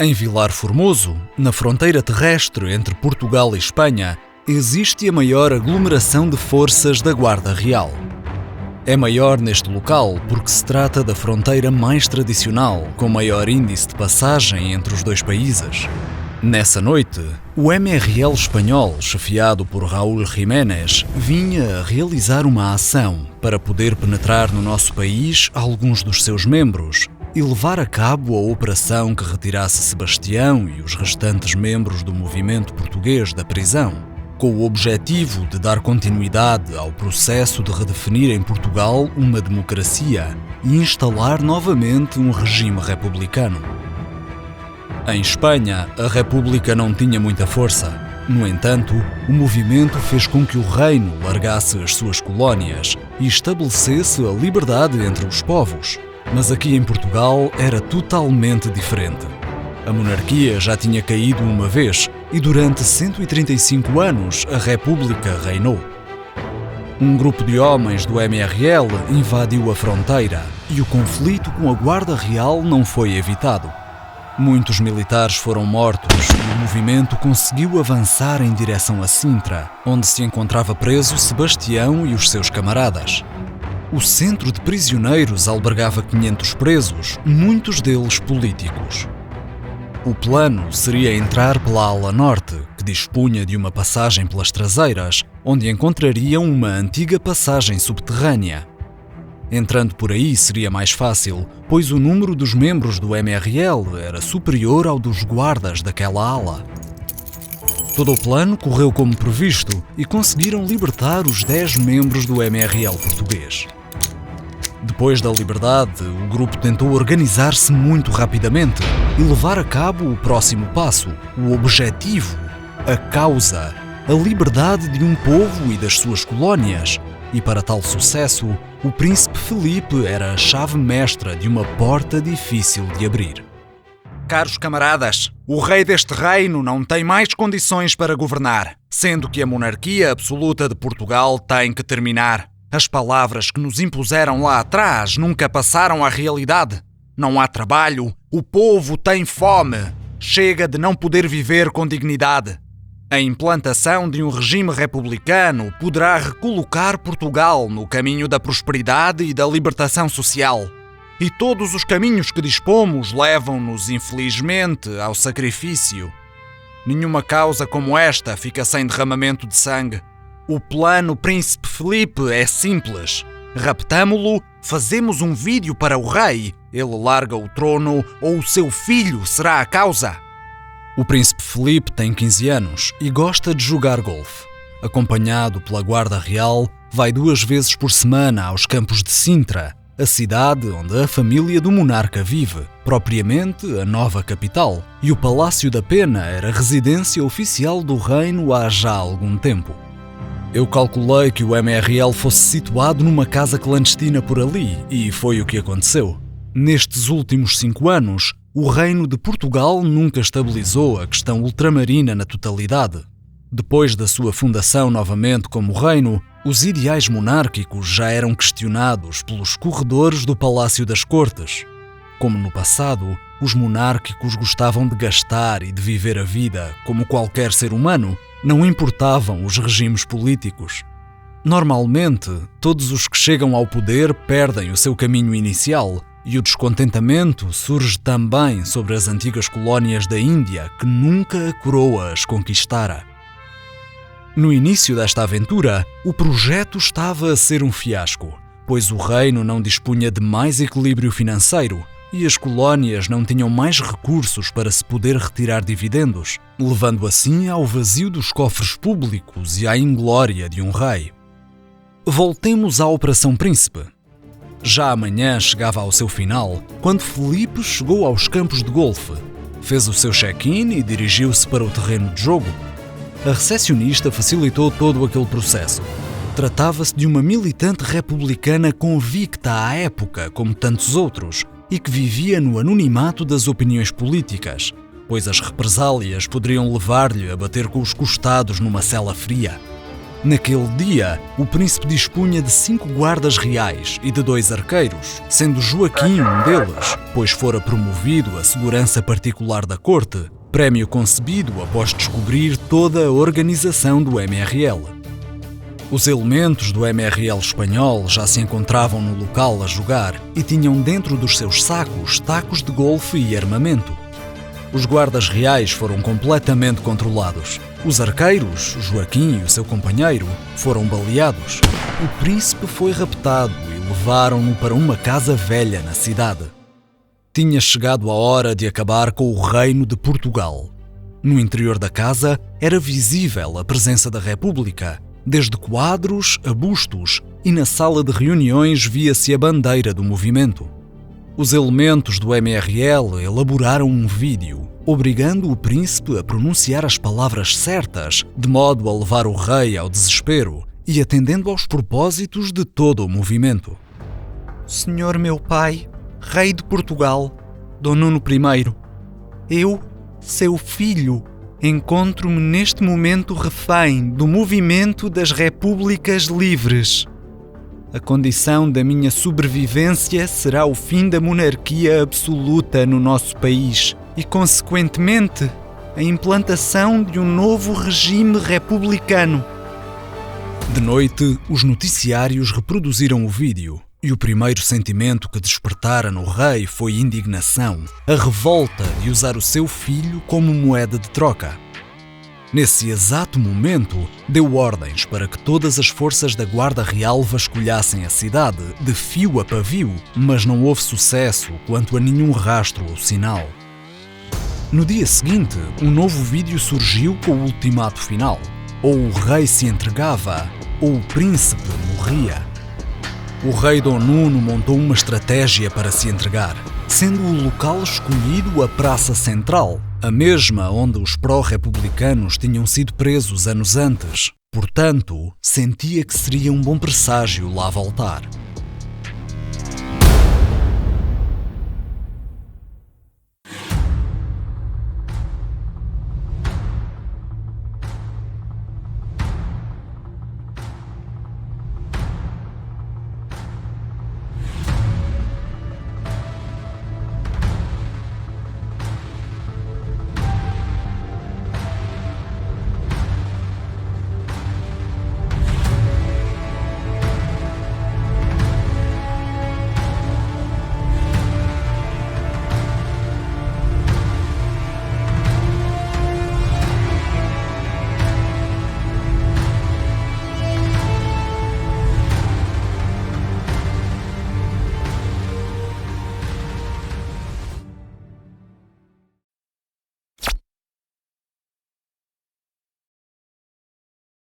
Em Vilar Formoso, na fronteira terrestre entre Portugal e Espanha, existe a maior aglomeração de forças da Guarda Real. É maior neste local porque se trata da fronteira mais tradicional, com maior índice de passagem entre os dois países. Nessa noite, o MRL espanhol, chefiado por Raúl Jiménez, vinha a realizar uma ação para poder penetrar no nosso país alguns dos seus membros e levar a cabo a operação que retirasse Sebastião e os restantes membros do movimento português da prisão, com o objetivo de dar continuidade ao processo de redefinir em Portugal uma democracia e instalar novamente um regime republicano. Em Espanha, a República não tinha muita força. No entanto, o movimento fez com que o reino largasse as suas colónias e estabelecesse a liberdade entre os povos. Mas aqui em Portugal era totalmente diferente. A monarquia já tinha caído uma vez e durante 135 anos a República reinou. Um grupo de homens do MRL invadiu a fronteira e o conflito com a Guarda Real não foi evitado. Muitos militares foram mortos e o movimento conseguiu avançar em direção a Sintra, onde se encontrava preso Sebastião e os seus camaradas. O centro de prisioneiros albergava 500 presos, muitos deles políticos. O plano seria entrar pela ala norte, que dispunha de uma passagem pelas traseiras, onde encontrariam uma antiga passagem subterrânea. Entrando por aí seria mais fácil, pois o número dos membros do MRL era superior ao dos guardas daquela ala. Todo o plano correu como previsto e conseguiram libertar os 10 membros do MRL português. Depois da liberdade, o grupo tentou organizar-se muito rapidamente e levar a cabo o próximo passo, o objetivo, a causa, a liberdade de um povo e das suas colónias. E para tal sucesso, o príncipe Felipe era a chave mestra de uma porta difícil de abrir. Caros camaradas, o rei deste reino não tem mais condições para governar, sendo que a monarquia absoluta de Portugal tem que terminar. As palavras que nos impuseram lá atrás nunca passaram à realidade. Não há trabalho, o povo tem fome. Chega de não poder viver com dignidade. A implantação de um regime republicano poderá recolocar Portugal no caminho da prosperidade e da libertação social. E todos os caminhos que dispomos levam-nos, infelizmente, ao sacrifício. Nenhuma causa como esta fica sem derramamento de sangue. O plano Príncipe Felipe é simples. Raptamo-lo, fazemos um vídeo para o rei, ele larga o trono ou o seu filho será a causa. O príncipe Felipe tem 15 anos e gosta de jogar golfe. Acompanhado pela Guarda Real, vai 2 vezes por semana aos campos de Sintra, a cidade onde a família do monarca vive, propriamente a nova capital, e o Palácio da Pena era residência oficial do reino há já algum tempo. Eu calculei que o MRL fosse situado numa casa clandestina por ali, e foi o que aconteceu. Nestes últimos 5 anos, o reino de Portugal nunca estabilizou a questão ultramarina na totalidade. Depois da sua fundação novamente como reino, os ideais monárquicos já eram questionados pelos corredores do Palácio das Cortes. Como no passado, os monárquicos gostavam de gastar e de viver a vida como qualquer ser humano, não importavam os regimes políticos. Normalmente, todos os que chegam ao poder perdem o seu caminho inicial e o descontentamento surge também sobre as antigas colónias da Índia que nunca a coroa as conquistara. No início desta aventura, o projeto estava a ser um fiasco, pois o reino não dispunha de mais equilíbrio financeiro e as colónias não tinham mais recursos para se poder retirar dividendos, levando assim ao vazio dos cofres públicos e à inglória de um rei. Voltemos à Operação Príncipe. Já amanhã chegava ao seu final, quando Felipe chegou aos campos de golfe. Fez o seu check-in e dirigiu-se para o terreno de jogo. A recepcionista facilitou todo aquele processo. Tratava-se de uma militante republicana convicta à época, como tantos outros, e que vivia no anonimato das opiniões políticas, pois as represálias poderiam levar-lhe a bater com os costados numa cela fria. Naquele dia, o príncipe dispunha de 5 guardas reais e de 2 arqueiros, sendo Joaquim um deles, pois fora promovido a segurança particular da corte, prémio concebido após descobrir toda a organização do MRL. Os elementos do MRL espanhol já se encontravam no local a jogar e tinham dentro dos seus sacos tacos de golfe e armamento. Os guardas reais foram completamente controlados. Os arqueiros, Joaquim e o seu companheiro, foram baleados. O príncipe foi raptado e levaram-no para uma casa velha na cidade. Tinha chegado a hora de acabar com o reino de Portugal. No interior da casa era visível a presença da República, desde quadros a bustos, e na sala de reuniões via-se a bandeira do movimento. Os elementos do MRL elaboraram um vídeo, obrigando o príncipe a pronunciar as palavras certas, de modo a levar o rei ao desespero e atendendo aos propósitos de todo o movimento. Senhor meu pai, rei de Portugal, Dom Nuno I, eu, seu filho, encontro-me neste momento refém do movimento das Repúblicas Livres. A condição da minha sobrevivência será o fim da monarquia absoluta no nosso país e, consequentemente, a implantação de um novo regime republicano. De noite, os noticiários reproduziram o vídeo e o primeiro sentimento que despertara no rei foi indignação, a revolta de usar o seu filho como moeda de troca. Nesse exato momento, deu ordens para que todas as forças da Guarda Real vasculhassem a cidade de fio a pavio, mas não houve sucesso quanto a nenhum rastro ou sinal. No dia seguinte, um novo vídeo surgiu com o ultimato final. Ou o rei se entregava, ou o príncipe morria. O rei Dom Nuno montou uma estratégia para se entregar, sendo o local escolhido a Praça Central, a mesma onde os pró-republicanos tinham sido presos anos antes. Portanto, sentia que seria um bom presságio lá voltar.